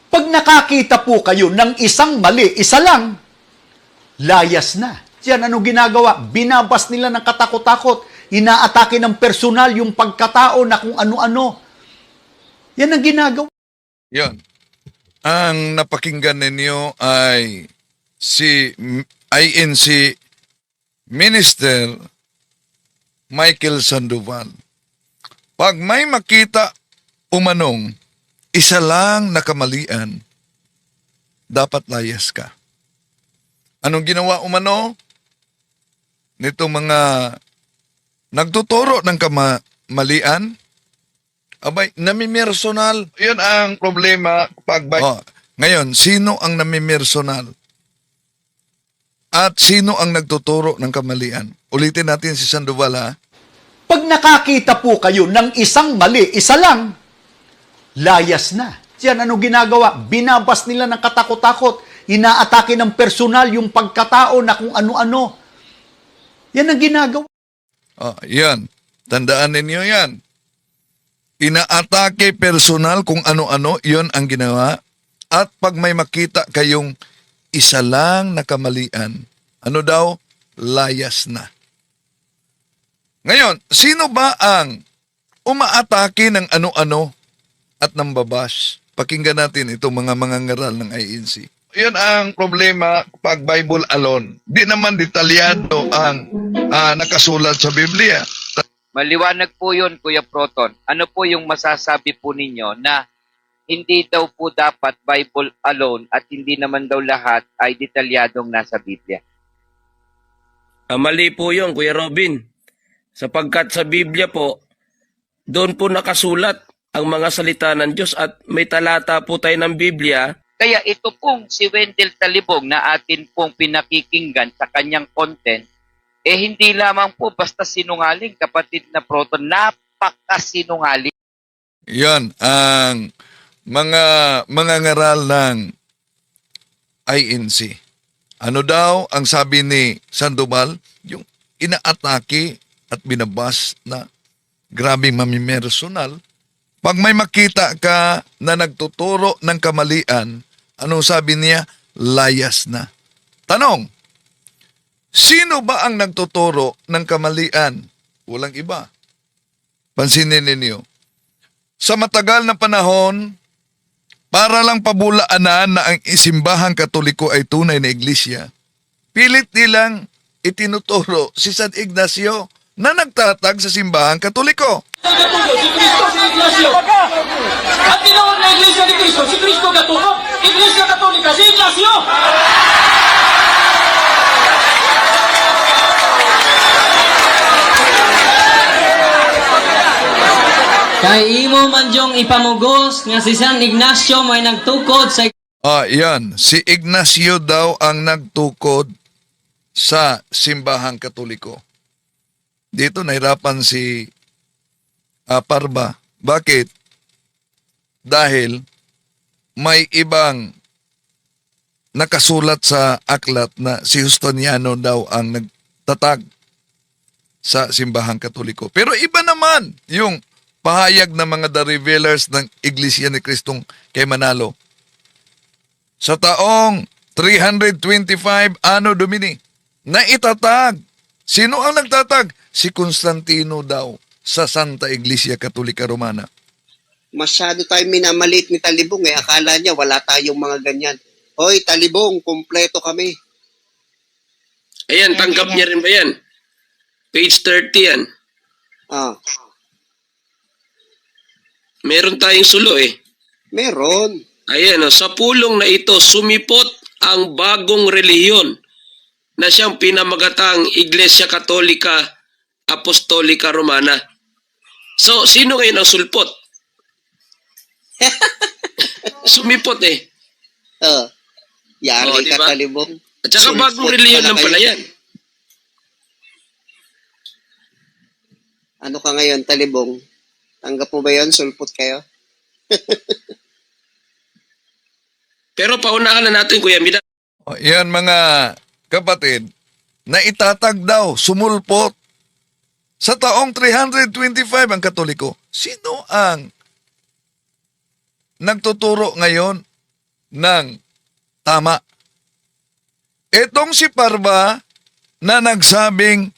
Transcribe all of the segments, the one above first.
Pag nakakita po kayo ng isang mali, isa lang, layas na. Yan, ano ginagawa? Binabas nila ng katakot-takot. Inaatake ng personal yung pagkatao na kung ano-ano. Yan ang ginagawa. Yan. Ang napakinggan ninyo ay si INC Minister Michael Sandoval. Pag may makita umanong isa lang na kamalian, dapat layas ka. Anong ginawa umano nitong mga nagtuturo ng kamalian? Abay, namimersonal. Yun ang problema pag... ngayon, sino ang namimersonal? At sino ang nagtuturo ng kamalian? Ulitin natin si Sandoval, ha? Pag nakakita po kayo ng isang mali, isa lang, layas na. Yan, ano ginagawa? Binabas nila ng katakot-takot. Inaatake ng personal yung pagkatao na kung ano-ano. Yan ang ginagawa. Yan. Tandaan ninyo yan. Inaatake personal kung ano-ano, yon ang ginawa. At pag may makita kayong isa lang na kamalian, ano daw? Layas na. Ngayon, sino ba ang umaatake ng ano-ano at ng babas? Pakinggan natin itong mga ngaral ng INC. Yan ang problema pag Bible alone. Di naman detalyado ang nakasulat sa Biblia. Maliwanag po yun, Kuya Proton. Ano po yung masasabi po ninyo na hindi daw po dapat Bible alone at hindi naman daw lahat ay detalyadong nasa Biblia? Mali po yun, Kuya Robin. Sapagkat sa Biblia po, doon po nakasulat ang mga salita ng Diyos at may talata po tayo ng Biblia. Kaya ito pong si Wendell Talibong na atin pong pinakikinggan sa kanyang content, hindi lamang po basta sinungaling, kapatid na Proton, napakasinungaling. Yan ang mga ngaral ng INC. Ano daw ang sabi ni Sandoval? Yung inaatake at binabas na grabing mamimersonal. Pag may makita ka na nagtuturo ng kamalian, anong sabi niya? Layas na. Tanong, sino ba ang nagtuturo ng kamalian? Walang iba. Pansinin ninyo. Sa matagal na panahon, para lang pabulaanan na ang isimbahang Katoliko ay tunay na iglesia, pilit nilang itinuturo si San Ignacio na nagtatag sa simbahang Katoliko. Si Cristo, si Ignacio. At tinawag na Iglesia ni Cristo, si Cristo Katulo, Iglesia Katolika, si Ignacio. Kay imo man jong ipamugos nga si San Ignacio may nagtukod sa Yan. Si Ignacio daw ang nagtukod sa simbahang Katoliko. Dito nahirapan si Parba. Bakit? Dahil may ibang nakasulat sa aklat na si Justiniano daw ang nagtatag sa simbahang Katoliko. Pero iba naman yung pahayag ng mga The Revealers ng Iglesia ni Kristong kay Manalo. Sa taong 325 Anno Domini, na itatag. Sino ang nagtatag? Si Constantino daw sa Santa Iglesia Katolika Romana. Masyado tayo minamalit ni Talibong akala niya wala tayong mga ganyan. Hoy, Talibong, kumpleto kami. Ayan, tanggap niya rin ba yan? Page 30 yan. Ah, Meron tayong sulo meron. Ayan, sa pulong na ito, sumipot ang bagong relihiyon na siyang pinamagatang Iglesia Katolika Apostolika Romana. So, sino ngayon ang sulpot? Sumipot Yari Oh, ka, diba? Talibong. At saka Sulpot bagong relihiyon pala lang pala kayo. yan. Ano ka ngayon, Talibong? Tanggap mo ba yun? Sulpot kayo? Pero paunahan na natin, Kuya Mida. Yan mga kapatid, na itatag daw, sumulpot. Sa taong 325 ang Katoliko, sino ang nagtuturo ngayon ng tama. Itong si Parva na nagsabing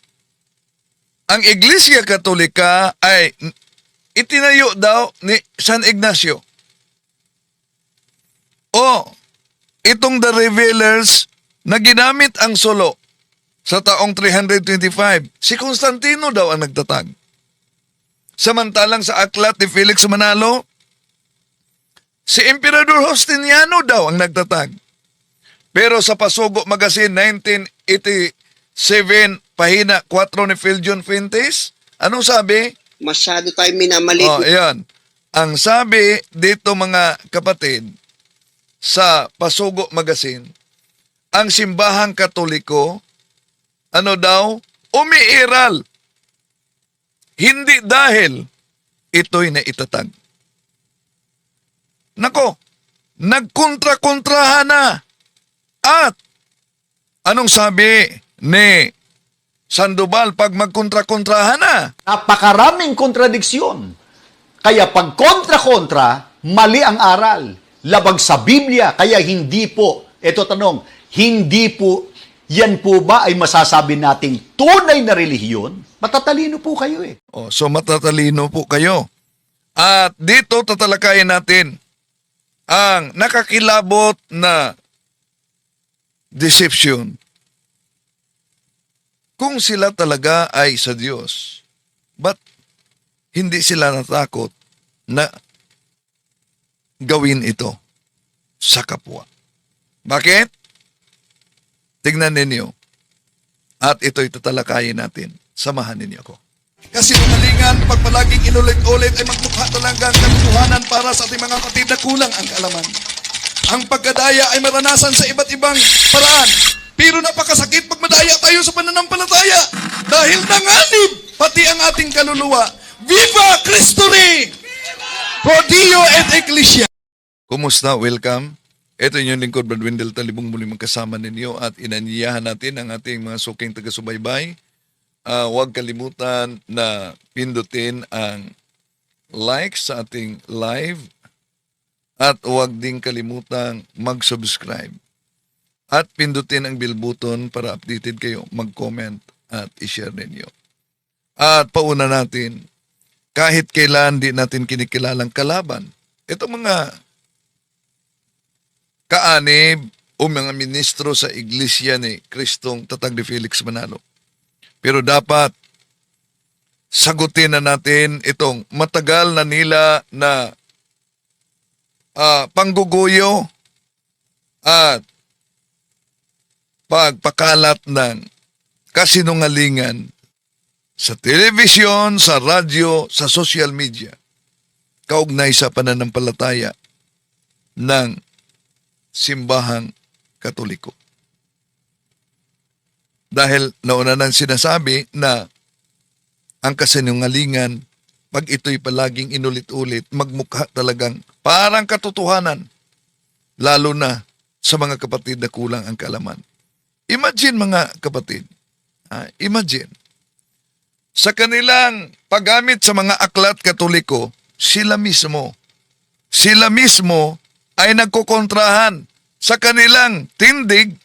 ang Iglesia Katolika ay itinayo daw ni San Ignacio. O itong The Revealers na ginamit ang solo sa taong 325, si Constantino daw ang nagtatag. Samantalang sa aklat ni Felix Manalo, si Emperador Justiniano daw ang nagtatag. Pero sa Pasugo Magazine 1987, pahina 4 ni Phil John Fuentes, anong sabi? Masyado tayo minamalit. Ayan. Ang sabi dito mga kapatid, sa Pasugo Magazine, ang simbahang Katoliko, ano daw, umiiral. Hindi dahil ito'y naitatag. Nako, nagkontra-kontrahan na. At anong sabi ni Sandoval pag magkontra-kontrahan na? Napakaraming kontradiksyon. Kaya pag kontra-kontra, mali ang aral. Labag sa Biblia, kaya hindi po, eto tanong, hindi po, yan po ba ay masasabi nating tunay na relihiyon? Matatalino po kayo eh. So matatalino po kayo. At dito tatalakayin natin ang nakakilabot na deception. Kung sila talaga ay sa Diyos, ba't hindi sila natakot na gawin ito sa kapwa? Bakit? Tignan ninyo. At ito'y tatalakayin natin. Samahan ninyo ako. Kasi umalingan, pag palaging inulit-ulit ay magmukha talaga ang katotohanan para sa ating mga kapatid na kulang ang kaalaman. Ang pagkadaya ay maranasan sa iba't ibang paraan. Pero napakasakit pag madaya tayo sa pananampalataya. Dahil nanganib pati ang ating kaluluwa. Viva Cristo Rey! Pro Dio et Ecclesia! Kumusta? Welcome. Ito yung lingkod, Brad Wendell Talibong, muli magkasama ninyo at inanyayahan natin ang ating mga suking taga-subaybay. Huwag kalimutan na pindutin ang like sa ating live at huwag din kalimutan mag-subscribe. At pindutin ang bell button para updated kayo, mag-comment at i-share ninyo. At pauna natin, kahit kailan di natin kinikilalang kalaban, ito mga kaanib o mga ministro sa iglesia ni Kristong Tatag ni Felix Manalo. Pero dapat sagutin na natin itong matagal na nila na pangguguyo at pagpakalat ng kasinungalingan sa telebisyon, sa radyo, sa social media, kaugnay sa pananampalataya ng simbahang Katoliko. Dahil nauna nang sinasabi na ang kasinungalingan, pag ito'y palaging inulit-ulit, magmukha talagang parang katotohanan, lalo na sa mga kapatid na kulang ang kaalaman. Imagine mga kapatid, imagine, sa kanilang paggamit sa mga aklat Katoliko, sila mismo ay nagkukontrahan sa kanilang tindig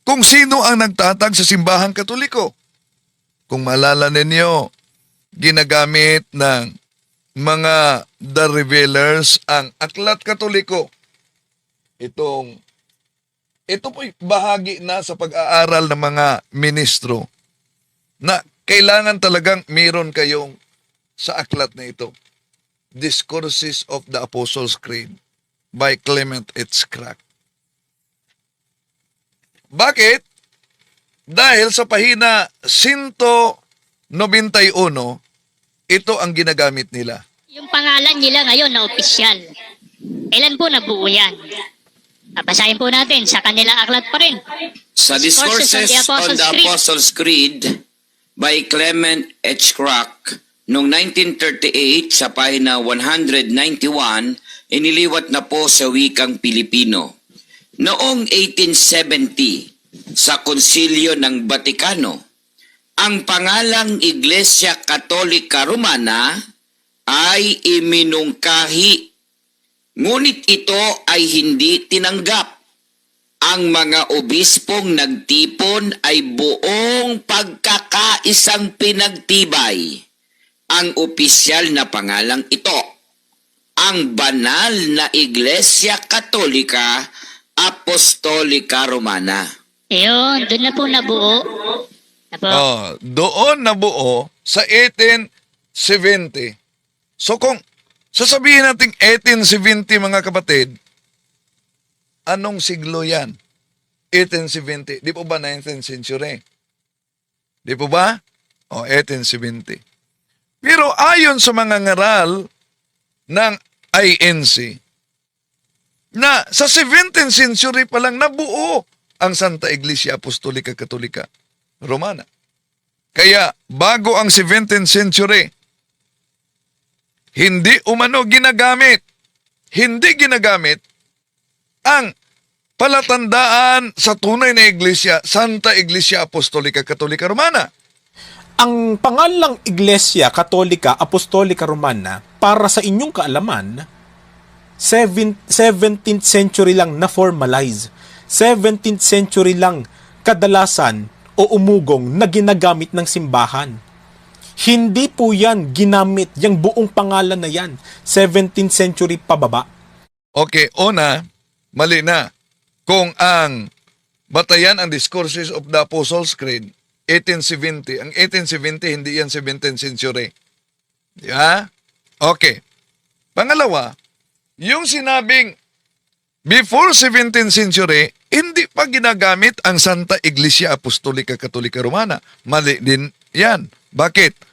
kung sino ang nagtatag sa simbahang Katoliko. Kung maalala ninyo, ginagamit ng mga The Revealers ang aklat Katoliko. Ito po'y bahagi na sa pag-aaral ng mga ministro na kailangan talagang meron kayong sa aklat na ito. Discourses of the Apostles' Creed by Clement H. Crack. Bakit? Dahil sa pahina 191, ito ang ginagamit nila. Yung pangalan nila ngayon na opisyal. Kailan po nabuo yan? Basahin po natin sa kanilang aklat pa rin. Sa Discourses on the Apostles' Creed by Clement H. Crack noong 1938 sa pahina 191, iniliwat na po sa wikang Pilipino. Noong 1870, sa Konsilyo ng Batikano, ang pangalang Iglesia Katolika Romana ay iminungkahi Ngunit ito ay hindi tinanggap. Ang mga obispong nagtipon ay buong pagkakaisang pinagtibay ang opisyal na pangalang ito, ang banal na Iglesia Katolika Apostolika Romana. Ayun, doon na po nabuo. Doon nabuo sa 1870. So kung sasabihin natin 1870 mga kapatid, anong siglo yan? 1870. Di po ba 19th century? Di po ba? 1870. Pero ayon sa mga ngaral ng INC, na sa 17th century pa lang nabuo ang Santa Iglesia Apostolika Katolika Romana. Kaya bago ang 17th century, hindi ginagamit ang palatandaan sa tunay na iglesia, Santa Iglesia Apostolika Katolika Romana. Ang pangalang Iglesia Katolika Apostolika Romana, para sa inyong kaalaman, 17th century lang na-formalize. 17th century lang kadalasan o umugong na ginagamit ng simbahan. Hindi po yan ginamit, yung buong pangalan na yan, 17th century pababa. Okay, una, mali na. Kung ang batayan ang Discourses of the Apostles' Creed, 1870. Ang 1870, hindi yan 17th century. Di ba? Okay. Pangalawa, yung sinabing before 17th century, hindi pa ginagamit ang Santa Iglesia Apostolika Katolika Romana. Mali din yan. Bakit?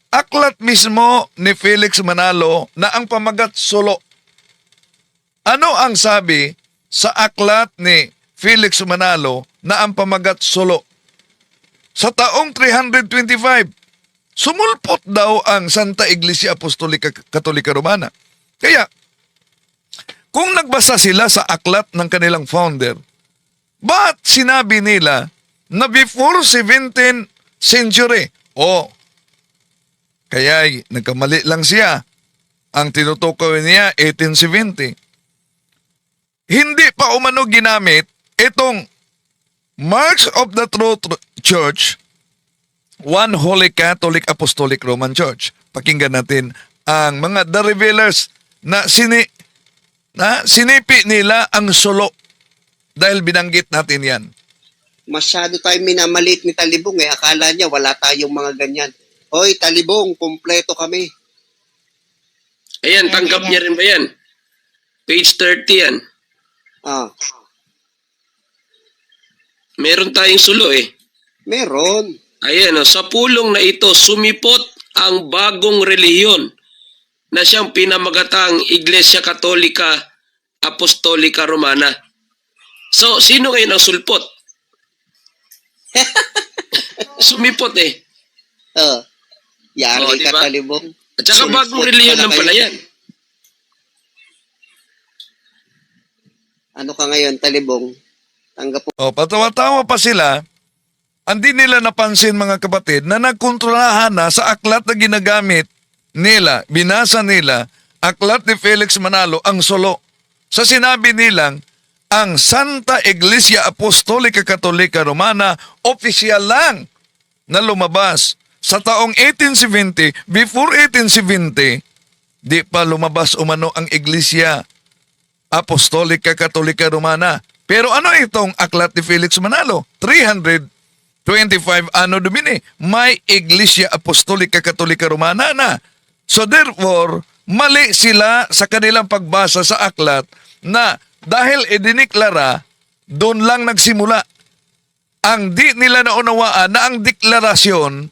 Aklat mismo ni Felix Manalo na ang pamagat solo. Ano ang sabi sa aklat ni Felix Manalo na ang pamagat solo? Sa taong 325, sumulpot daw ang Santa Iglesia Apostolika Katolika Romana. Kaya, kung nagbasa sila sa aklat ng kanilang founder, ba't sinabi nila na before 17th century? Kaya nagkamali lang siya. Ang tinutukoy niya, 1870. Hindi pa umano ginamit itong Marks of the True Church, One Holy Catholic Apostolic Roman Church. Pakinggan natin ang mga The Revealers na sinipi nila ang solo dahil binanggit natin yan. Masyado tayo minamalit ni Talibong akala niya wala tayong mga ganyan. Hoy, Talibong, kumpleto kami. Ayan, tanggap niya rin ba yan? Page 30 yan. Ah, Meron tayong sulo eh. meron. Ayan, sa pulong na ito, sumipot ang bagong relihiyon na siyang pinamagatang Iglesia Katolika Apostolika Romana. So, sino ngayon ang sulpot? Sumipot eh. Yari ka, diba? Talibong. At saka bagong relihiyon lang pala yan. Ano ka ngayon, Talibong? Tanggap po. Patawa-tawa pa sila. Hindi nila napansin mga kapatid na nagkontrolahan na sa aklat na ginagamit nila, binasa nila, aklat ni Felix Manalo, ang solo. Sa sinabi nilang, ang Santa Iglesia Apostolika Katolika Romana, opisyal lang na lumabas. Sa taong 1870, before 1870, di pa lumabas umano ang Iglesia Apostolika Katolika Romana. Pero ano itong aklat ni Felix Manalo? 325 Anno Domini, may Iglesia Apostolika Katolika Romana na. So therefore, mali sila sa kanilang pagbasa sa aklat na dahil idiniklara, doon lang nagsimula. Ang di nila naunawaan na ang deklarasyon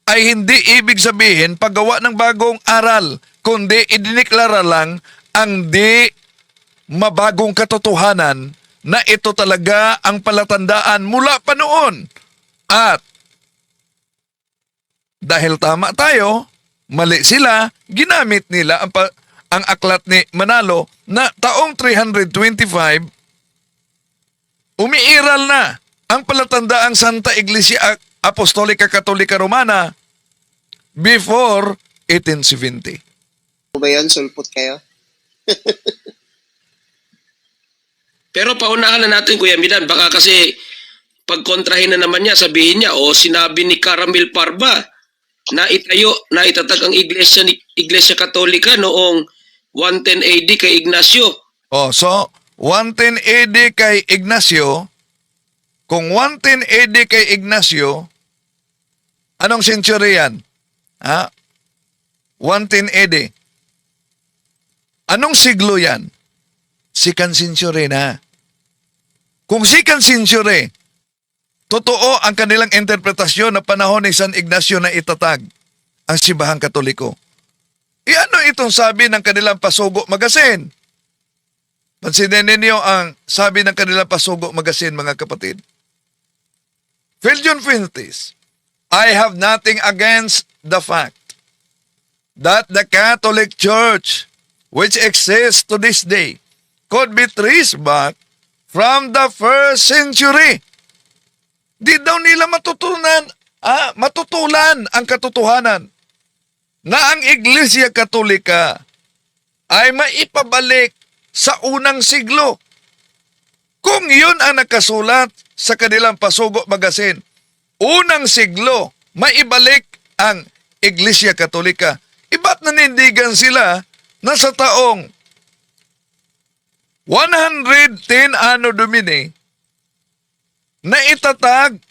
ay hindi ibig sabihin paggawa ng bagong aral, kundi idiniklara lang ang di mabagong katotohanan na ito talaga ang palatandaan mula pa noon. At dahil tama tayo, mali sila, ginamit nila ang aklat ni Manalo na taong 325, umiiral na ang palatandaang Santa Iglesia Apostolika Katolika Romana before 1870. Ba yan? Sulpot kayo? Pero paunahan na natin, Kuya Midan. Baka kasi pagkontrahin na naman niya, sabihin niya, sinabi ni Caramel Parba na itatag ang Iglesia Katolika noong 110 AD kay Ignacio. So 110 AD kay Ignacio, kung 110 AD kay Ignacio, anong century yan? 110 AD. Anong siglo yan? Second century na. Kung second century, totoo ang kanilang interpretasyon na panahon ni San Ignacio na itatag ang Simbahang Katoliko. Ano itong sabi ng kanilang Pasugo Magazine? Pansinin ninyo ang sabi ng kanilang Pasugo Magazine, mga kapatid. Philjon Fuentes, I have nothing against the fact that the Catholic Church, which exists to this day, could be traced back from the first century. Di daw nila matutulan ang katotohanan na ang Iglesia Katolika ay maipabalik sa unang siglo. Kung yun ang nakasulat sa kanilang Pasugo Magazine, unang siglo, maibalik ang Iglesia Katolika. Iba't nanindigan sila na sa taong 110 Anno Domini na itatag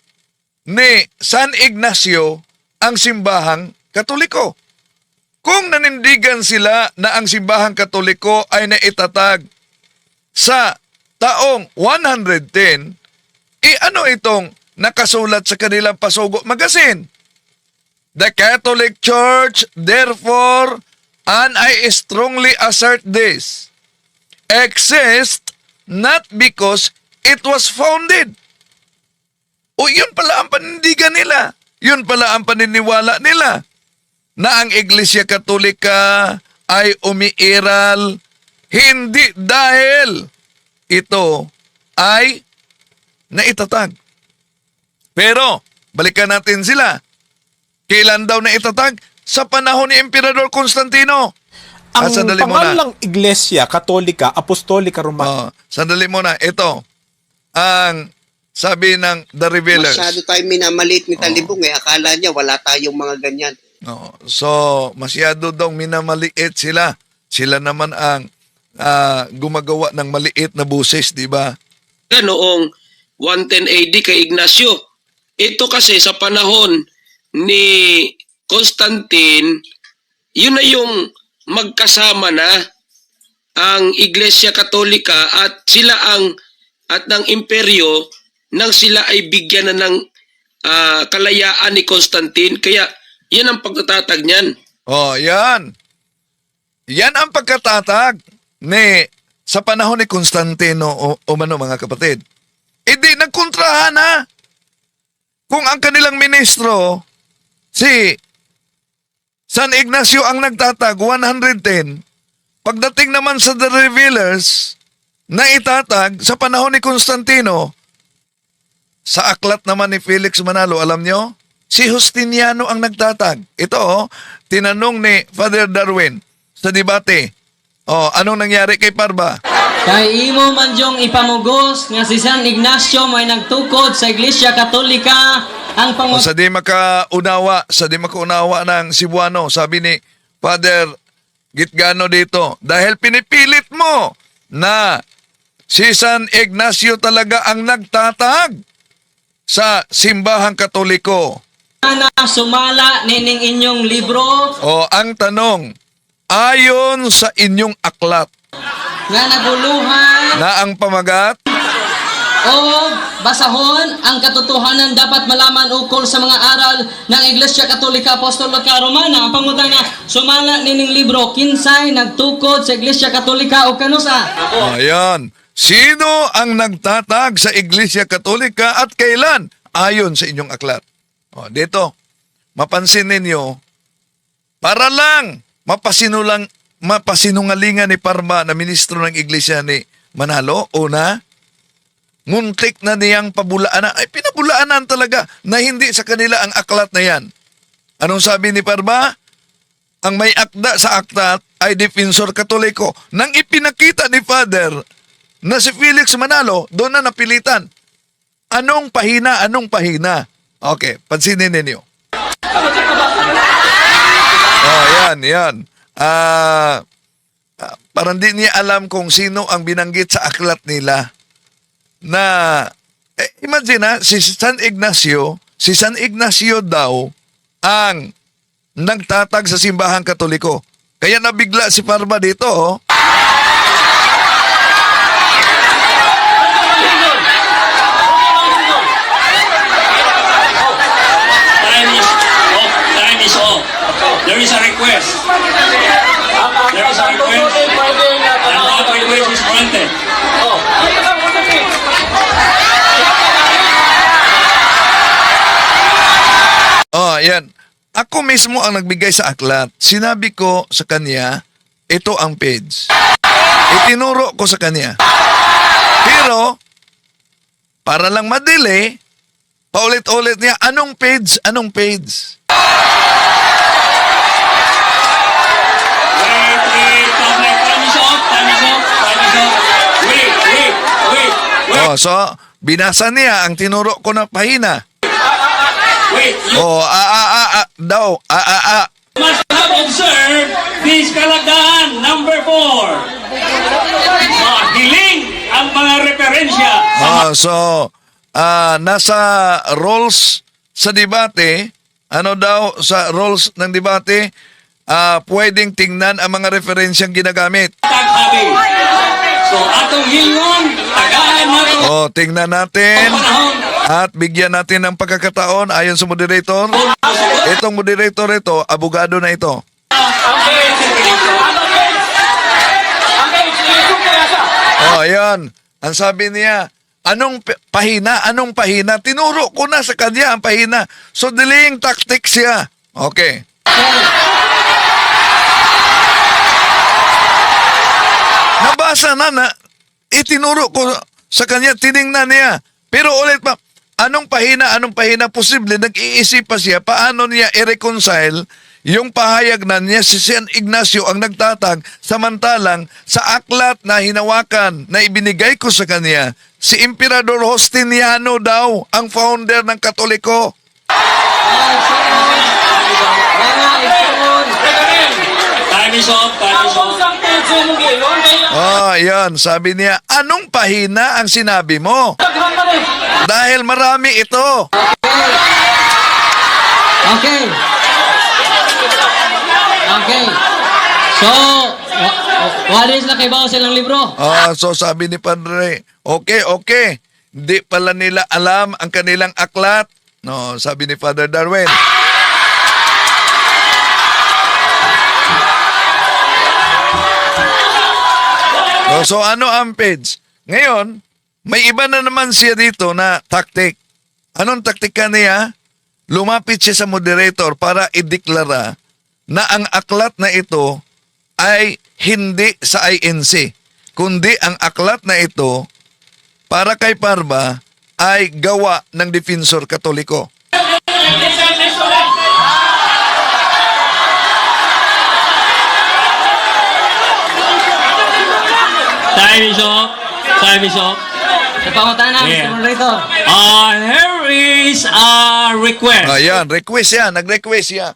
ni San Ignacio ang Simbahang Katoliko. Kung nanindigan sila na ang Simbahang Katoliko ay naitatag sa taong 110, ano itong nakasulat sa kanilang Pasugo Magazine? The Catholic Church, therefore, and I strongly assert this, exists not because it was founded. Yun pala ang panindigan nila. Yun pala ang paniniwala nila na ang Iglesia Katolika ay umiiral hindi dahil ito ay naitatag. Pero, balikan natin sila. Kailan daw naitatag? Sa panahon ni Emperador Constantino. Ang Sandali muna. pangalang Iglesia Katolika Apostolika Romana. Sandali muna. Ito, ang sabi ng The Revealers. Masyado tayo minamalit ni Talibong akala niya wala tayong mga ganyan. So, masyado daw minamaliit sila. Sila naman ang gumagawa ng maliit na buses, di ba? Noong 110 AD kay Ignacio. Ito kasi sa panahon ni Constantine, yun na yung magkasama na ang Iglesia Katolika at sila ng imperyo nang sila ay bigyan na ng kalayaan ni Constantine. Kaya yan ang pagtatatag niyan. Yan. Yan ang pagkatatag sa panahon ni Constantino o mga kapatid. Di nagkontrahan na. Kung ang kanilang ministro, si San Ignacio ang nagtatag, 110, pagdating naman sa The Revealers, na itatag sa panahon ni Constantino, sa aklat naman ni Felix Manalo, alam nyo, si Justiniano ang nagtatag. Ito, tinanong ni Father Darwin sa debate. Anong nangyari kay Parba? Kay imo man dyong ipamugos nga si San Ignacio may nagtukod sa Iglesia Katolika ang Sa di makaunawa ng Cebuano, sabi ni Father Gitgano dito, dahil pinipilit mo na si San Ignacio talaga ang nagtatag sa Simbahang Katoliko. na sumala nining inyong libro Ang tanong, ayon sa inyong aklat nga naguluhan na ang pamagat, o basahon ang katotohanan dapat malaman ukol sa mga aral ng Iglesia Katolika Apostolika Romana. Ang pangutana nga sumala nining libro kinsay nagtukod sa Iglesia Katolika o kanusa? ayan, sino ang nagtatag sa Iglesia Katolika at kailan? Ayon sa inyong aklat. Dito, mapansin ninyo, para lang mapasinungalingan ni Parma na ministro ng Iglesia ni Manalo, una, muntik na niyang pabulaanan. Ay, pinabulaanan talaga na hindi sa kanila ang aklat na yan. Anong sabi ni Parma? Ang may akda sa aklat ay Defensor Katoliko. Nang ipinakita ni Father na si Felix Manalo doon na napilitan. Anong pahina? Anong pahina? Okay, pansinin ninyo. Oh, yan. Parang di niya alam kung sino ang binanggit sa aklat nila na imagine si San Ignacio daw ang nagtatag sa simbahang Katoliko. Kaya nabigla si Parma dito, oh. Time is off. There is a request. There is a request. And that request is granted. Oh, yan. Ako mismo ang nagbigay sa aklat. Sinabi ko sa kanya, ito ang page. Itinuro ko sa kanya. Pero, para lang madili, paulit-ulit niya, anong page? Anong page? Wait. Time is off. Wait. Oh, so, binasa niya ang tinuro ko na pahina. Wait. You Oh, must have observed this kalagahan number 4. Mahiling ang mga referensya sa So, nasa rules sa debate, sa rules ng debate, pwedeng tingnan ang mga referensyang ginagamit. taghabi. So, atong hilngon, tagaan nato. Oh, tingnan natin Panahon. at bigyan natin ng pagkakataon ayon sa moderator. Itong moderator ito, abogado na ito. Oh, ayan. Ang sabi niya, anong pahina? Anong pahina? Tinuro ko na sa kanya ang pahina. So, delaying tactics siya. Okay. Nabasa na, itinuro ko sa kanya, tiningnan niya. Pero ulit pa, anong pahina? Posible, nag-iisip pa siya, paano niya i-reconcile yung pahayag na niya si San Ignacio ang nagtatag, samantalang sa aklat na hinawakan na ibinigay ko sa kanya, si Emperador Justiniano daw ang founder ng Katoliko. Time is off. Oh, yan. Sabi niya, anong pahina ang sinabi mo? Dahil marami ito. Okay. So, walis na kay bawas silang libro. So sabi ni Padre, okay. Hindi pala nila alam ang kanilang aklat. No, sabi ni Father Darwin. So ano ang page? Ngayon, may iba na naman siya dito na tactic. Anong taktika niya? Lumapit siya sa moderator para ideklara na ang aklat na ito ay hindi sa INC, kundi ang aklat na ito para kay Parma ay gawa ng Defensor Katoliko. Time is off. Sa pangutan na, Yeah. Mr. Moderator. Here is a request. Ayan, request siya, nag-request siya.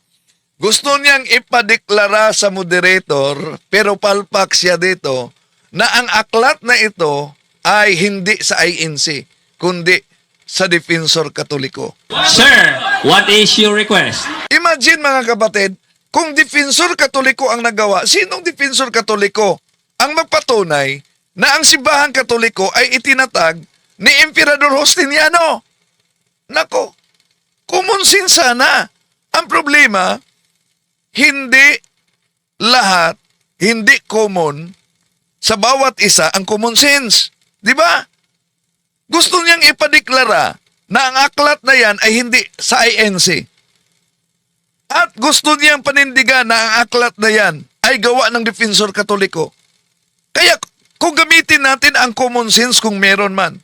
Gusto niyang ipadeklara sa moderator, pero palpak siya dito, na ang aklat na ito ay hindi sa INC, kundi sa Defensor Katoliko. Sir, what is your request? Imagine mga kapatid, kung Defensor Katoliko ang nagawa, sinong Defensor Katoliko ang magpatunay na ang Simbahang Katoliko ay itinatag ni Emperador Justiniano? Nako, common sense sana. Ang problema, hindi lahat, hindi common sa bawat isa ang common sense. Di ba? Gusto niyang ipadeklara na ang aklat na yan ay hindi sa INC. At gusto niyang panindigan na ang aklat na yan ay gawa ng Defensor Katoliko. Kaya kung gamitin natin ang common sense kung meron man,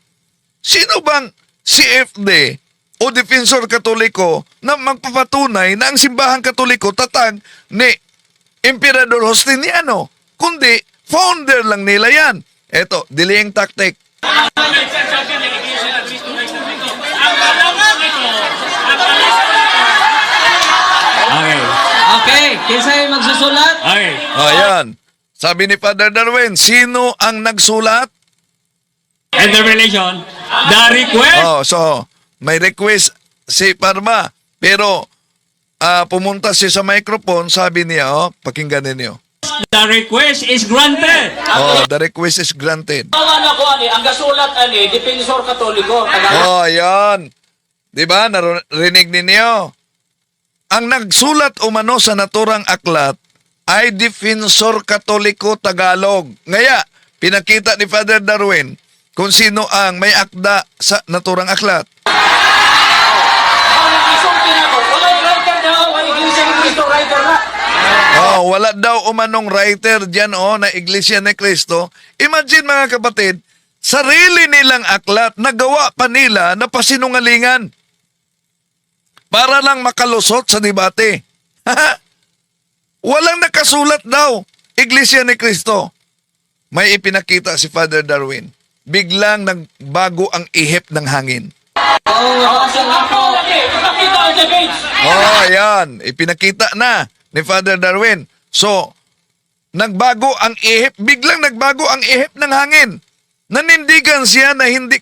sino bang CFD o Defensor Katoliko na magpapatunay na ang Simbahang Katoliko tatag ni Emperador Justiniano? Kundi founder lang nila yan. Eto, delaying tactic. Okay. Okay, kinsay magsusulat? Okay. Ayan. Sabi ni Father Darwin, sino ang nagsulat? And the relation, the request, Oh, so, may request si Parma. Pero, pumunta siya sa microphone, sabi niya, pakinggan ninyo. the request is granted. Oh, the request is granted. Ang ako ang gasulat ani Defensor Katoliko. Oh, ayan. Diba? Narinig ninyo. Ang nagsulat umano sa naturang aklat ay Defensor Katoliko Tagalog. Ngaya, pinakita ni Father Darwin kung sino ang may akda sa naturang aklat. Oh, wala daw umanong writer dyan na Iglesia ni Cristo. Imagine mga kapatid, sarili nilang aklat, nagawa pa nila na pasinungalingan para lang makalusot sa debate. Walang nakasulat daw, Iglesia ni Cristo. May ipinakita si Father Darwin. Biglang nagbago ang ihip ng hangin. Oh, yan. Ipinakita na ni Father Darwin. So, nagbago ang ihip, biglang nagbago ang ihip ng hangin. Nanindigan siya na hindi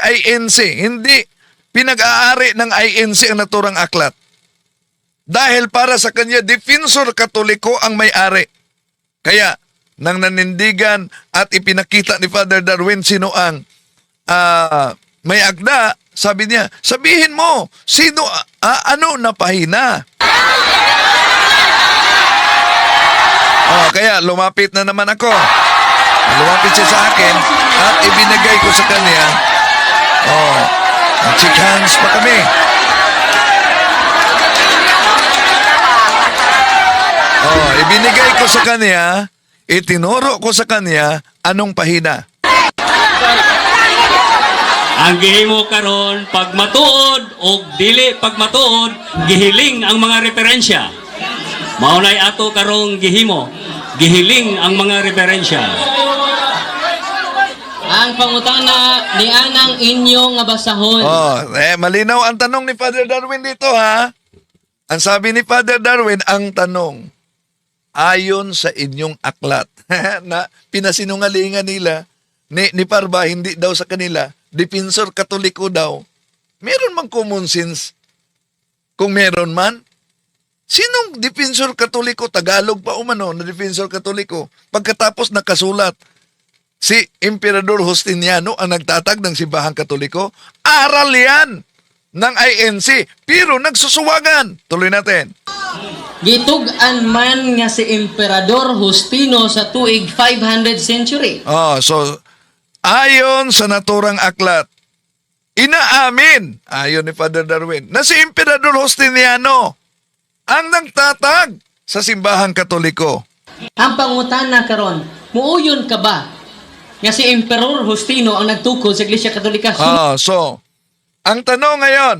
INC, hindi pinag-aari ng INC ang naturang aklat. Dahil para sa kanya, Defensor Katoliko ang may-ari. Kaya, nang nanindigan at ipinakita ni Father Darwin sino ang may akda, sabi niya, sabihin mo, sino, ano na pahina? Kaya lumapit na naman ako. Lumapit siya sa akin at ibinigay ko sa kanya. Check hands pa kami. Ibinigay ko sa kanya, itinuro ko sa kanya anong pahina. Ang gihimo karon pag matuod o dili pag matuod, gihiling ang mga referensya. Maunay ato karong gihimo, gihiling ang mga referensya. Ang pangutana ni anang inyo nga basahon. Malinaw ang tanong ni Father Darwin dito, ha? Ang sabi ni Father Darwin, ang tanong, ayon sa inyong aklat, na pinasinungalingan nila, ni Parba, hindi daw sa kanila, Defensor Katoliko daw. Meron mang common sense? Kung meron man, sinong Defensor Katoliko? Tagalog pa umano na Defensor Katoliko. Pagkatapos nakasulat, si Emperador Justiniano ang nagtatag ng Simbahang Katoliko. Aral yan ng INC, pero nagsusuwagan. Tuloy natin. Gitug-an man nga si Emperador Justino sa tuig 500 century. So, ayon sa naturang aklat, inaamin, ayon ni Father Darwin, na si Emperador Justiniano ang nagtatag sa Simbahang Katoliko. Ang pangutana karon, muuyon ka ba nga si Emperor Justino ang nagtukod sa Iglesia Katolika? So, ang tanong ngayon,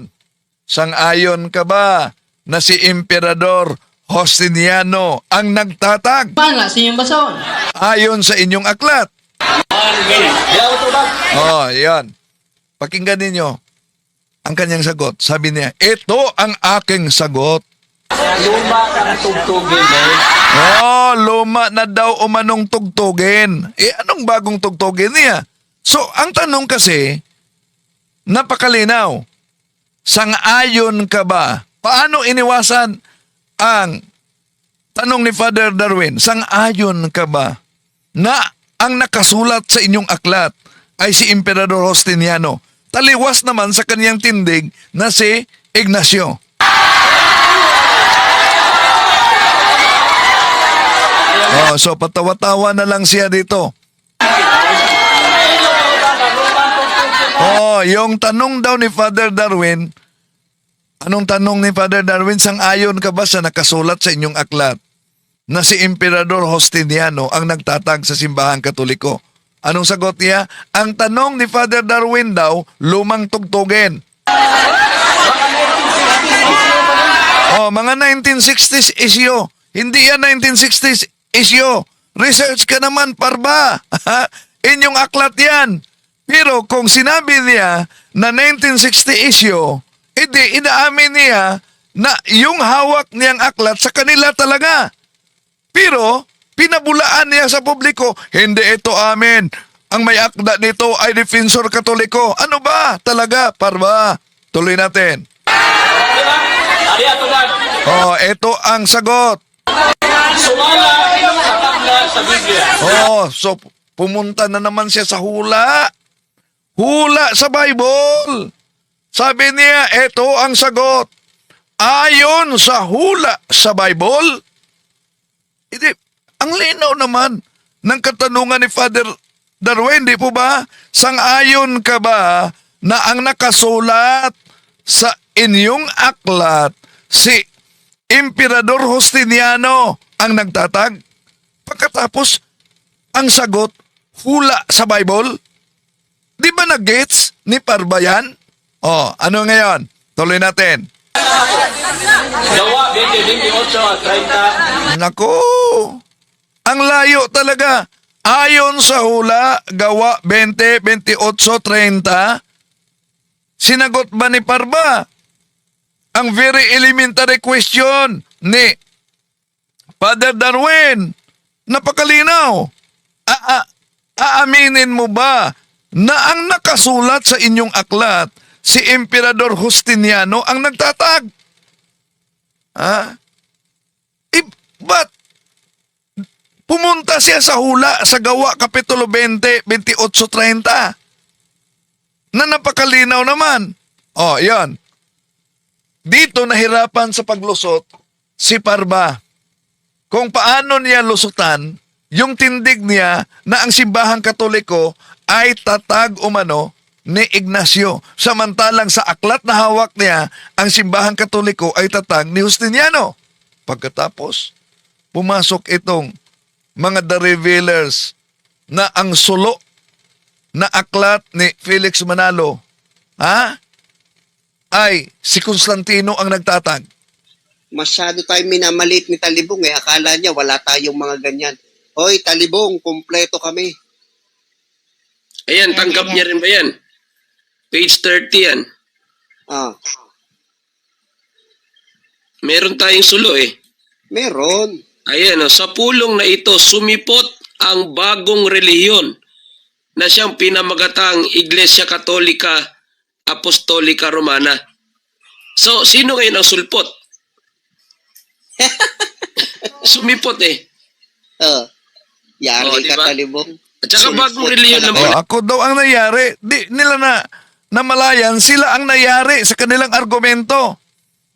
sang-ayon ka ba na si Emperador Justiniano ang nagtatag? Bala sa inyong basahon. Ayon sa inyong aklat. Yan. Pakinggan ninyo ang kanyang sagot. Sabi niya, ito ang aking sagot. Luma kang tugtugin. Luma na daw umanong tugtugin. Anong bagong tugtugin niya? So, ang tanong kasi, napakalinaw. Sang-ayon ka ba? Paano iniwasan ang tanong ni Father Darwin? Sang-ayon ka ba na ang nakasulat sa inyong aklat ay si Emperador Justiniano? Taliwas naman sa kaniyang tindig na si Ignacio. So patawa-tawa na lang siya dito. Yung tanong daw ni Father Darwin, anong tanong ni Father Darwin? Sang-ayon ka ba sa nakasulat sa inyong aklat na si Emperador Justiniano ang nagtatag sa Simbahang Katoliko? Anong sagot niya? Ang tanong ni Father Darwin daw, lumang tugtugin. Mga 1960s issue. Hindi yan 1960s issue. research ka naman, Parba. Inyong aklat yan. Pero kung sinabi niya na 1960 issue, edi inaamin niya na yung hawak niyang aklat sa kanila talaga. Pero pinabulaan niya sa publiko, hindi ito amin. Ang may akda nito ay Defensor Katoliko. Ano ba talaga, Parba? Tuloy natin. Oh, ito ang sagot. Oh, so pumunta na naman siya sa hula. Hula sa Bible. Sabi niya, ito ang sagot. Ayon sa hula sa Bible, hindi, ang linaw naman ng katanungan ni Father Darwin, di po ba? Sang-ayon ka ba na ang nakasulat sa inyong aklat si Emperador Justiniano ang nagtatag? Pagkatapos, ang sagot, hula sa Bible? Di ba nag-gets ni Parba yan? Oh, ano ngayon? Tuloy natin. Gawa 20, 28, 30. Nako, ang layo talaga. Ayon sa hula, gawa 20, 28, 30, sinagot ba ni Parba ang very elementary question ni Father Darwin? Napakalinaw. Aaminin mo ba na ang nakasulat sa inyong aklat si Emperador Justiniano ang nagtatag? But pumunta siya sa hula sa gawa kapitulo 20, 28, 30 na napakalinaw naman. Oh, yan. Dito nahirapan sa paglusot si Parba. Kung paano niya lusutan yung tindig niya na ang simbahang Katoliko ay tatag umano ni Ignacio. Samantalang sa aklat na hawak niya, ang simbahang Katoliko ay tatag ni Justiniano. Pagkatapos, pumasok itong mga The Revealers na ang sulo na aklat ni Felix Manalo, ay si Constantino ang nagtatag. Masyado tayo minamalit ni Talibong eh. Akala niya wala tayong mga ganyan. Hoy, Talibong, kumpleto kami. Ayan, tanggap niya rin ba yan? Page 30 yan. Ah, Meron tayong sulo eh. meron. Ayan, sa pulong na ito, sumipot ang bagong relihiyon na siyang pinamagatang Iglesia Katolika Apostolika Romana. So, sino ngayon ang sulpot? Sumipot eh. Yari Oh, ka, diba? Talibong. At saka bagong Sulpot relihiyon ka naman. Ako daw ang nangyari. Di nila na namalayan, sila ang nangyari sa kanilang argumento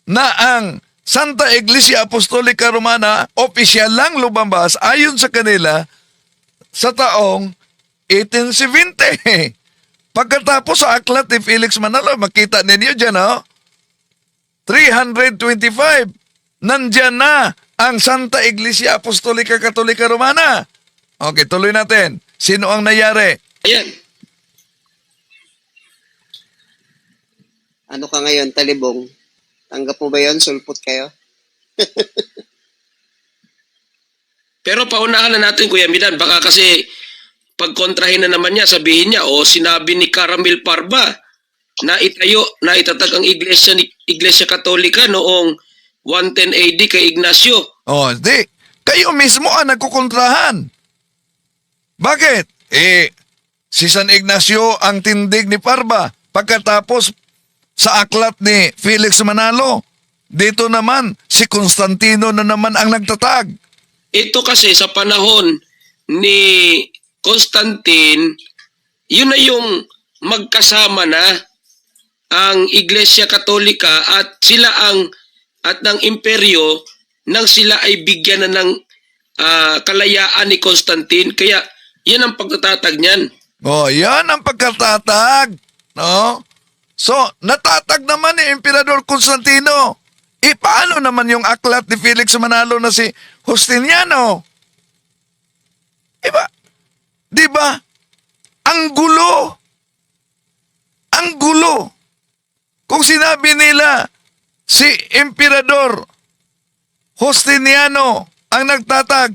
na ang Santa Iglesia Apostolica Romana opisyal lang lumabas ayon sa kanila sa taong 1870. Pagkatapos sa aklat ni Felix Manalo, makita ninyo dyan, 325. Nandyan na ang Santa Iglesia Apostolica Katolika Romana. Okay, tuloy natin. Sino ang nangyari? Ayan. Ano ka ngayon, Talibong? Tanggap mo ba yun? Sulpot kayo? Pero paunahan na natin, Kuya Milan. Baka kasi pagkontrahin na naman niya, sabihin niya, sinabi ni Caramel Parba na itayo, na itatag ang Iglesia Katolika noong 110 AD kay Ignacio. Di. Kayo mismo ang nagkukontrahan. Bakit? Si San Ignacio ang tindig ni Parba. Pagkatapos sa aklat ni Felix Manalo, dito naman si Constantino na naman ang nagtatag. Ito kasi sa panahon ni Constantine, yun na yung magkasama na ang Iglesia Katolika at sila at ng imperyo nang sila ay bigyan na ng kalayaan ni Constantine. Kaya yan ang pagtatatag niyan. Yan ang pagkatatag. No? So, natatag naman ni Emperador Constantino. Paano naman yung aklat ni Felix Manalo na si Justiniano? Di ba? Ang gulo. Ang gulo. Kung sinabi nila si Emperador Justiniano ang nagtatag,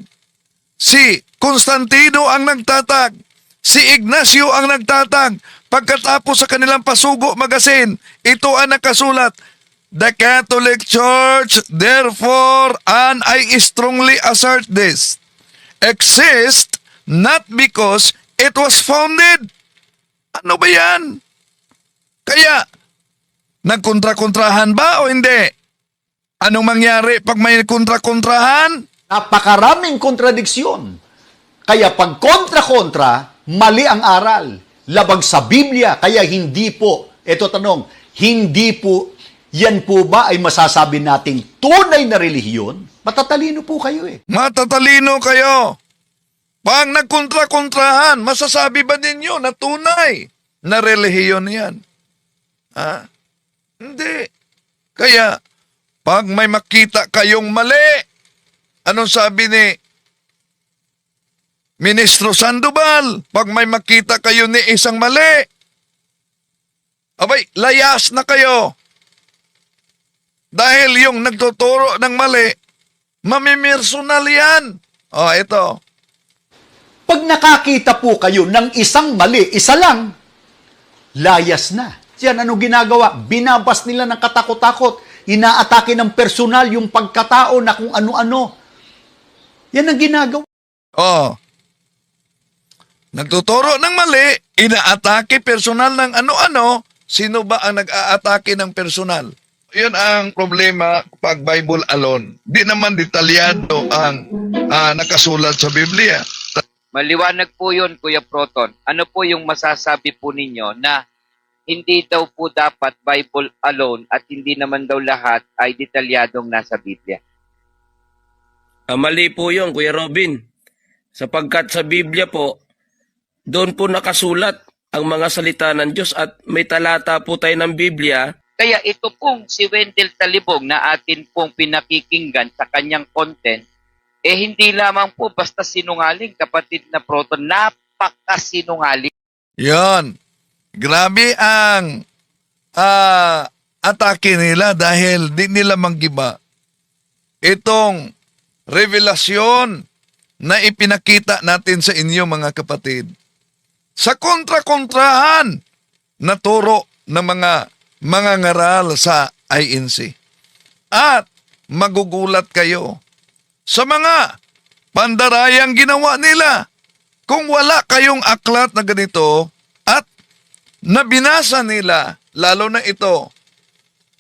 si Constantino ang nagtatag. Si Ignacio ang nagtatag. Pagkatapos sa kanilang Pasugo Magazine, ito ang nakasulat, "The Catholic Church, therefore, and I strongly assert this, exists not because it was founded." Ano ba yan? Kaya, nagkontra-kontrahan ba o hindi? Anong mangyari pag may kontra-kontrahan? Napakaraming kontradiksyon. Kaya pag kontra-kontra, mali ang aral. Labag sa Biblia, kaya hindi po, eto tanong, hindi po, yan po ba ay masasabi nating tunay na relihiyon? Matatalino po kayo eh. Matatalino kayo. Pag nagkontra-kontrahan, masasabi ba ninyo na tunay na relihiyon yan? Ha? Hindi. Kaya, pag may makita kayong mali, anong sabi ni Ministro Sandoval? Pag may makita kayo ni isang mali, abay, layas na kayo. Dahil yung nagtuturo ng mali, mamimersonal yan. O, ito. Pag nakakita po kayo ng isang mali, isa lang, layas na. Yan, ano ginagawa? Binabas nila ng katakot-takot. Inaatake ng personal yung pagkatao na kung ano-ano. Yan ang ginagawa. Oh. Nagtuturo ng mali, inaatake personal ng ano-ano, sino ba ang nag-aatake ng personal? Yun ang problema pag Bible alone. Di naman detalyado ang nakasulat sa Biblia. Maliwanag po yun, Kuya Proton. Ano po yung masasabi po ninyo na hindi daw po dapat Bible alone at hindi naman daw lahat ay detalyadong nasa Biblia? Mali po yun, Kuya Robin. Sapagkat sa Biblia po, doon po nakasulat ang mga salita ng Diyos at may talata po tayo ng Biblia. Kaya ito pong si Wendell Talibong na atin pong pinakikinggan sa kanyang content, hindi lamang po basta sinungaling, kapatid na Proton, napakasinungaling. Yan. Grabe ang atake nila dahil di nila manggiba itong revelasyon na ipinakita natin sa inyo mga kapatid. Sa kontra-kontrahan na turo ng mga ngaral sa INC. At magugulat kayo sa mga pandarayang ginawa nila. Kung wala kayong aklat na ganito at nabinasa nila, lalo na ito,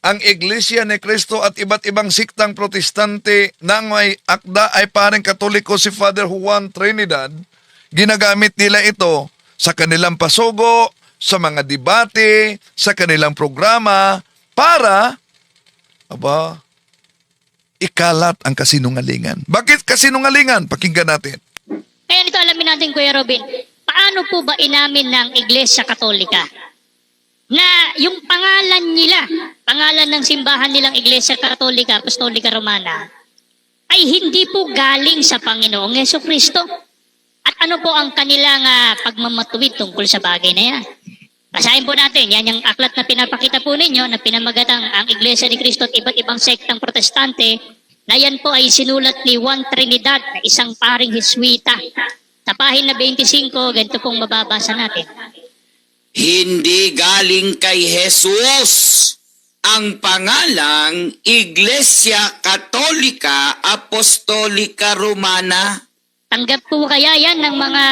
ang Iglesia ni Cristo at iba't ibang siktang protestante na may akda ay parang Katoliko si Father Juan Trinidad, ginagamit nila ito sa kanilang pasugo, sa mga debate, sa kanilang programa, para, ikalat ang kasinungalingan. Bakit kasinungalingan? Pakinggan natin. Kaya nito alamin natin, Kuya Robin, paano po ba inamin ng Iglesia Katolika na yung pangalan nila, pangalan ng simbahan nilang Iglesia Katolika, Apostolika Romana, ay hindi po galing sa Panginoong Jesucristo? At ano po ang kanilang pagmamatuwid tungkol sa bagay na yan? Basahin po natin, yan yung aklat na pinapakita po ninyo na pinamagatang ang Iglesia ni Cristo at iba't ibang sektang protestante, na yan po ay sinulat ni Juan Trinidad na isang paring Hiswita. Sa pahina 25, ganito pong mababasa natin. Hindi galing kay Jesus ang pangalang Iglesia Katolika Apostolika Romana. Tanggap po kaya yan ng mga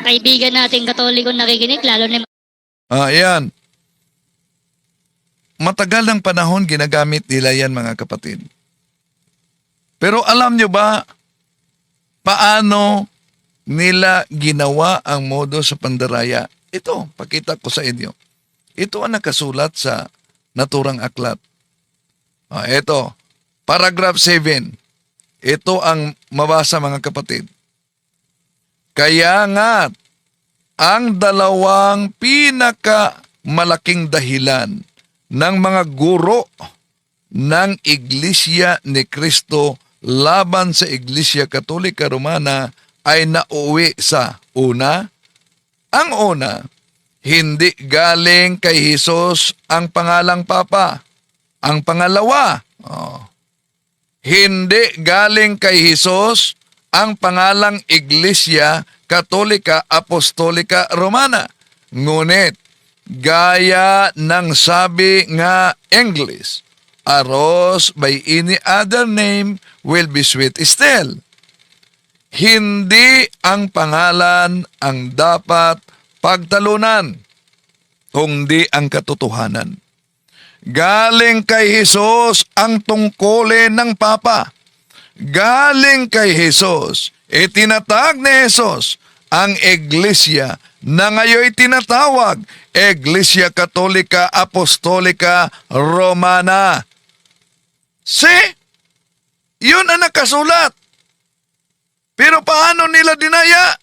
kaibigan nating Katoliko nakikinig, lalo na Yan. Matagal ng panahon ginagamit nila yan mga kapatid. Pero alam nyo ba paano nila ginawa ang modo sa pandaraya? Ito, pakita ko sa inyo. Ito ang nakasulat sa naturang aklat. Ito, paragraph 7. Ito ang mabasa mga kapatid. Kaya nga, ang dalawang pinakamalaking dahilan ng mga guro ng Iglesia ni Cristo laban sa Iglesia Katolika Romana ay nauwi sa una. Ang una, hindi galing kay Jesus ang pangalang Papa. Ang pangalawa, hindi galing kay Jesus ang pangalang Iglesia Katolika Apostolika Romana. Ngunit, gaya ng sabi nga English, a rose by any other name will be sweet still. Hindi ang pangalan ang dapat pagtalunan, kundi ang katotohanan. Galing kay Jesus ang tungkulin ng Papa. Galing kay Jesus, itinatag ni Jesus ang Iglesia na ngayon tinatawag Iglesia Katolika Apostolika Romana. See? Yun ang nakasulat. Pero paano nila dinaya?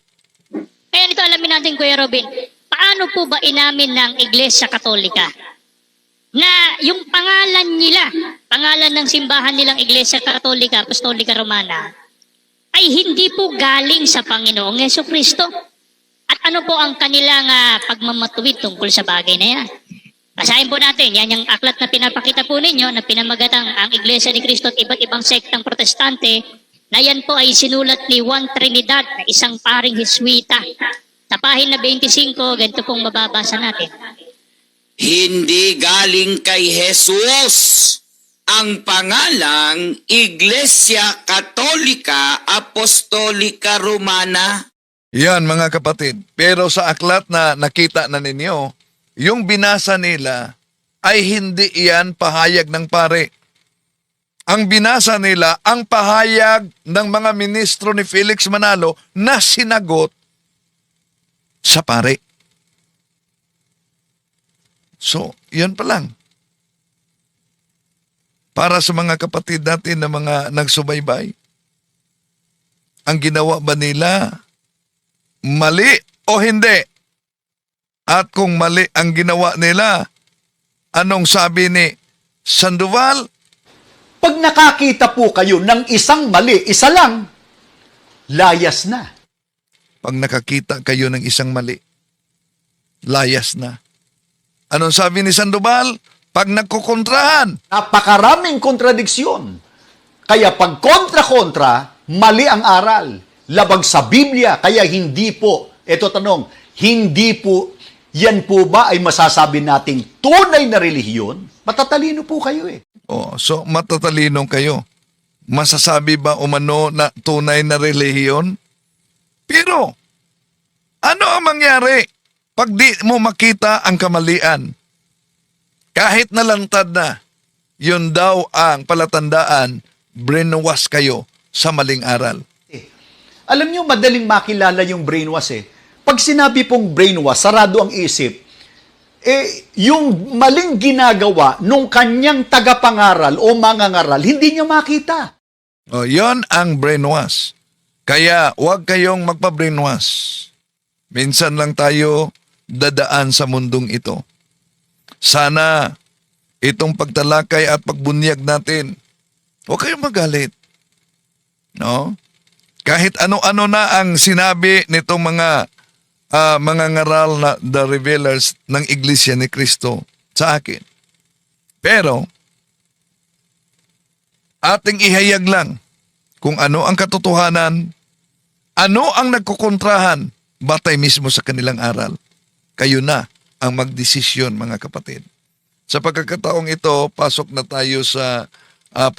Kaya nito alamin natin, Kuya Robin, paano po ba inamin ng Iglesia Katolika na yung pangalan nila, pangalan ng simbahan nilang Iglesia Katolika Apostolika Romana, ay hindi po galing sa Panginoong Jesucristo? At ano po ang kanilang pagmamatuwid tungkol sa bagay na yan? Basahin po natin, yan yung aklat na pinapakita po ninyo na pinamagatang ang Iglesia ni Cristo at iba't ibang sektang protestante, na yan po ay sinulat ni Juan Trinidad na isang paring Jesuita. Sa pahina 25, ganito pong mababasa natin. Hindi galing kay Jesus ang pangalang Iglesia Katolika Apostolika Romana. Yan mga kapatid. Pero sa aklat na nakita na ninyo, yung binasa nila ay hindi iyan pahayag ng pare. Ang binasa nila, ang pahayag ng mga ministro ni Felix Manalo na sinagot sa pare. So, yan pa lang. Para sa mga kapatid natin na mga nagsubaybay, ang ginawa ba nila mali o hindi? At kung mali ang ginawa nila, anong sabi ni Sandoval? Pag nakakita po kayo ng isang mali, isa lang, layas na. Pag nakakita kayo ng isang mali, layas na. Anong sabi ni Sandoval? Pag nagkukontrahan, Napakaraming kontradiksyon. Kaya pag kontra-kontra, mali ang aral. Labag sa Biblia, kaya hindi po, eto tanong, hindi po, yan po ba ay masasabi nating tunay na relihiyon? Matatalino po kayo eh. oh, so matatalinong kayo. Masasabi ba umano na tunay na relihiyon? Pero, ano ang mangyari pag di mo makita ang kamalian? Kahit nalantad na, yun daw ang palatandaan, brainwash kayo sa maling aral. Alam nyo, madaling makilala yung brainwash eh. Pag sinabi pong brainwash, sarado ang isip, yung maling ginagawa nung kanyang tagapangaral o mangangaral, hindi niya makita. O, yon ang brainwash. Kaya huwag kayong magpa-brainwash. Minsan lang tayo dadaan sa mundong ito. Sana itong pagtalakay at pagbunyag natin, huwag kayong magalit. No? Kahit ano-ano na ang sinabi nitong mga ngaral na the revealers ng Iglesia ni Cristo sa akin. Pero, ating ihayag lang kung ano ang katotohanan, ano ang nagkukontrahan, batay mismo sa kanilang aral. Kayo na ang magdesisyon, mga kapatid. Sa pagkakataong ito, pasok na tayo sa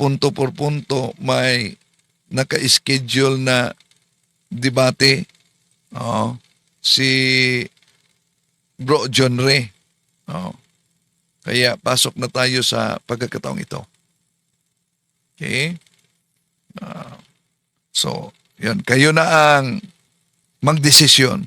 punto por punto. May naka-schedule na debate. Si Bro John Ray. Kaya pasok na tayo sa pagkakataong ito. Okay? So, yan. Kayo na ang magdesisyon.